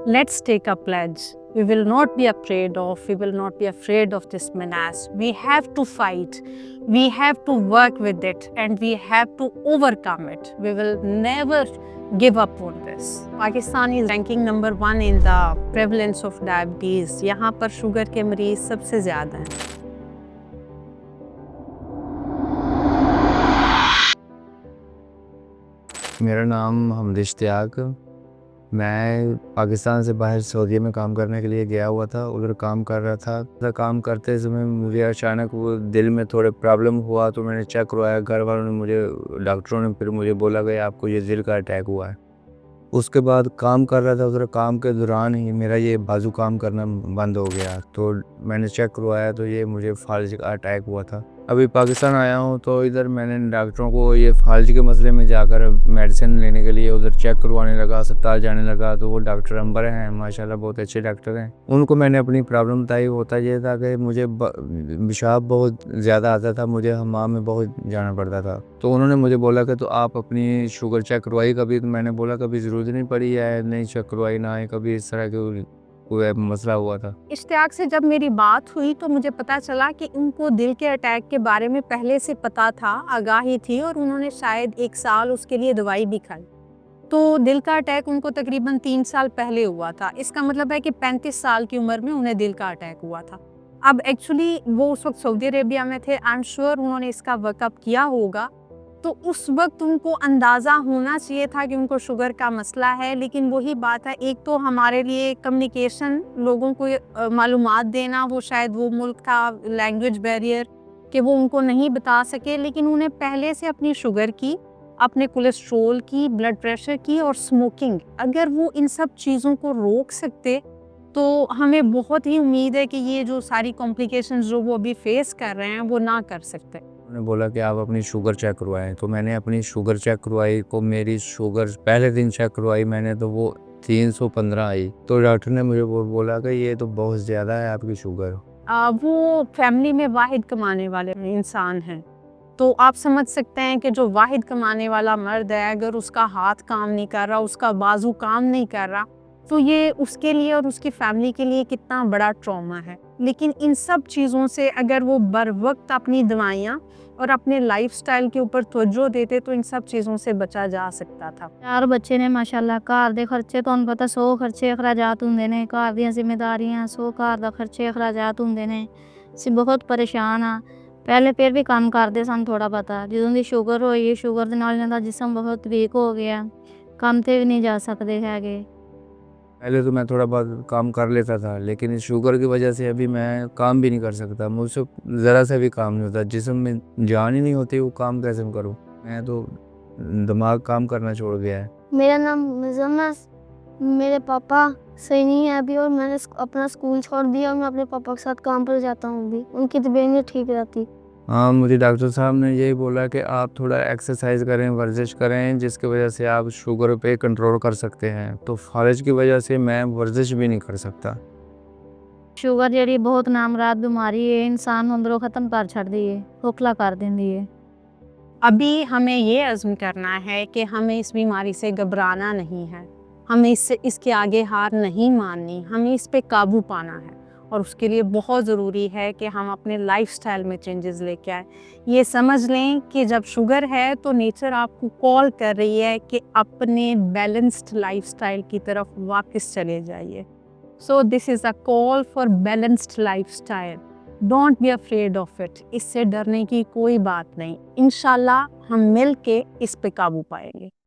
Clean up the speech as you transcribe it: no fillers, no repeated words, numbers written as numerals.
Let's take a pledge. We will not be afraid of this menace. We have to fight. We have to work with it and we have to overcome it. We will never give up on this. Pakistan is ranking number 1 in the prevalence of diabetes. यहाँ पर sugar के मरीज सबसे ज़्यादा हैं. मेरा नाम हमद इश्तियाक. मैं पाकिस्तान से बाहर सऊदीया में काम करने के लिए गया हुआ था. उधर काम कर रहा था. काम करते समय मुझे अचानक वो दिल में थोड़े प्रॉब्लम हुआ तो मैंने चेक करवाया. घर वालों ने डॉक्टरों ने फिर मुझे बोला कि आपको ये दिल का अटैक हुआ है. उसके बाद काम कर रहा था. उधर काम के दौरान ही मेरा ये बाजू काम करना बंद हो गया. तो मैंने चेक करवाया तो ये मुझे फाल्ज का अटैक हुआ था. अभी पाकिस्तान आया हूँ तो इधर मैंने डॉक्टरों को ये फाल्ज के मसले में जाकर मेडिसिन लेने के लिए उधर चेक करवाने लगा, अस्पताल जाने लगा. तो वो डॉक्टर अंबर हैं, माशाल्लाह बहुत अच्छे डॉक्टर हैं. उनको मैंने अपनी प्रॉब्लम बताई. होता ये था कि मुझे पेशाब बहुत ज़्यादा आता था, मुझे हमाम में बहुत जाना पड़ता था. तो उन्होंने मुझे बोला कि तो आप अपनी शुगर चेक करवाई कभी. तो मैंने बोला कभी ज़रूरत नहीं पड़ी है, नहीं चेक करवाई, ना ही कभी इस तरह के कोई मसला हुआ था. इश्तियाक से जब मेरी बात हुई तो मुझे पता चला कि उनको दिल के अटैक के बारे में पहले से पता था, आगाही थी और उन्होंने शायद 1 साल उसके लिए दवाई भी खाई. तो दिल का अटैक उनको तकरीबन 3 साल पहले हुआ था. इसका मतलब है कि 35 साल की उम्र में उन्हें दिल का अटैक हुआ था. अब एक्चुअली वो उस वक्त सऊदी अरेबिया में थे. आई एम श्योर उन्होंने इसका वर्कअप किया होगा. तो उस वक्त उनको अंदाज़ा होना चाहिए था कि उनको शुगर का मसला है. लेकिन वही बात है, एक तो हमारे लिए कम्युनिकेशन, लोगों को मालूमात देना, वो शायद वो मुल्क था, लैंग्वेज बैरियर कि वो उनको नहीं बता सके. लेकिन उन्हें पहले से अपनी शुगर की, अपने कोलेस्ट्रोल की, ब्लड प्रेशर की और स्मोकिंग, अगर वो इन सब चीज़ों को रोक सकते तो हमें बहुत ही उम्मीद है कि ये जो सारी कॉम्प्लिकेशंस जो वो अभी फेस कर रहे हैं वो ना कर सकते. उन्होंने बोला कि आप अपनी शुगर चेक करवाएं. तो मैंने अपनी शुगर चेक करवाई. को मेरी शुगर पहले दिन चेक करवाई मैंने तो वो 315 आई. तो डॉक्टर ने मुझे बोला कि ये तो बहुत ज़्यादा है आपकी शुगर. वो फैमिली में वाहिद कमाने वाले इंसान हैं. तो आप समझ सकते हैं कि जो वाहिद कमाने वाला मर्द है, अगर उसका हाथ काम नहीं कर रहा, उसका बाजू काम नहीं कर रहा, तो ये उसके लिए और उसकी फैमिली के लिए कितना बड़ा ट्रॉमा है. लेकिन इन सब चीज़ों से अगर वो बर वक्त अपनी दवाइयाँ और अपने लाइफस्टाइल के ऊपर तवज्जो देते तो इन सब चीज़ों से बचा जा सकता था. 4 ਬੱਚੇ ਨੇ ਮਾਸ਼ਾਅੱਲਾ. ਘਰ ਦੇ ਖਰਚੇ ਤੁਹਾਨੂੰ ਪਤਾ 100 ਖਰਚੇ ਅਖਰਾਜਾਤ ਹੁੰਦੇ ਨੇ. ਘਰ ਦੀਆਂ ਜ਼ਿੰਮੇਵਾਰੀਆਂ 100 ਘਰ ਦਾ ਖਰਚੇ ਅਖਰਾਜਾਤ ਹੁੰਦੇ ਨੇ. ਅਸੀਂ ਬਹੁਤ ਪਰੇਸ਼ਾਨ ਆ. ਪਹਿਲੇ ਫਿਰ ਵੀ ਕੰਮ ਕਰਦੇ ਸਨ ਥੋੜਾ ਬਹੁਤਾ. ਜਦੋਂ ਦੀ ਸ਼ੂਗਰ ਹੋਈ, ਸ਼ੂਗਰ ਦੇ ਨਾਲ ਇਹਨਾਂ ਦਾ ਜਿਸਮ ਬਹੁਤ ਵੀਕ ਹੋ ਗਿਆ. ਕੰਮ ਤੇ ਵੀ ਨਹੀਂ ਜਾ ਸਕਦੇ ਹੈਗੇ. पहले तो मैं थोड़ा बहुत काम कर लेता था, लेकिन इस शुगर की वजह से अभी मैं काम भी नहीं कर सकता. मुझसे ज़रा सा भी काम नहीं होता. जिस्म में जान ही नहीं होती, वो काम कैसे करूँ. मैं तो दिमाग काम करना छोड़ गया है. मेरा नाम मुजम्मल. मेरे पापा सही नहीं है अभी और मैंने अपना स्कूल छोड़ दिया और मैं अपने पापा के साथ काम पर जाता हूँ. अभी उनकी तबीयत नहीं ठीक रहती. हाँ, मुझे डॉक्टर साहब ने यही बोला कि आप थोड़ा एक्सरसाइज करें, वर्जिश करें, जिसकी वजह से आप शुगर पे कंट्रोल कर सकते हैं. तो फालिज की वजह से मैं वर्जिश भी नहीं कर सकता. ਸ਼ੂਗਰ ਜਿਹੜੀ ਬਹੁਤ ਨਾਮਰਾਦ ਬਿਮਾਰੀ ਹੈ. ਇਨਸਾਨ ਨੂੰ ਅੰਦਰੋਂ ख़त्म कर ਛੱਡਦੀ ਹੈ, खोखला कर देती है. अभी हमें ये अज़्म करना है कि हमें इस बीमारी से घबराना नहीं है. हमें इसके आगे हार नहीं माननी. हमें इस पे काबू पाना है और उसके लिए बहुत ज़रूरी है कि हम अपने लाइफस्टाइल में चेंजेस लेके आए. ये समझ लें कि जब शुगर है तो नेचर आपको कॉल कर रही है कि अपने बैलेंस्ड लाइफस्टाइल की तरफ वापस चले जाइए. So this is a call for balanced lifestyle. Don't be afraid of it. इससे डरने की कोई बात नहीं. इंशाल्लाह हम मिल के इस पे काबू पाएंगे.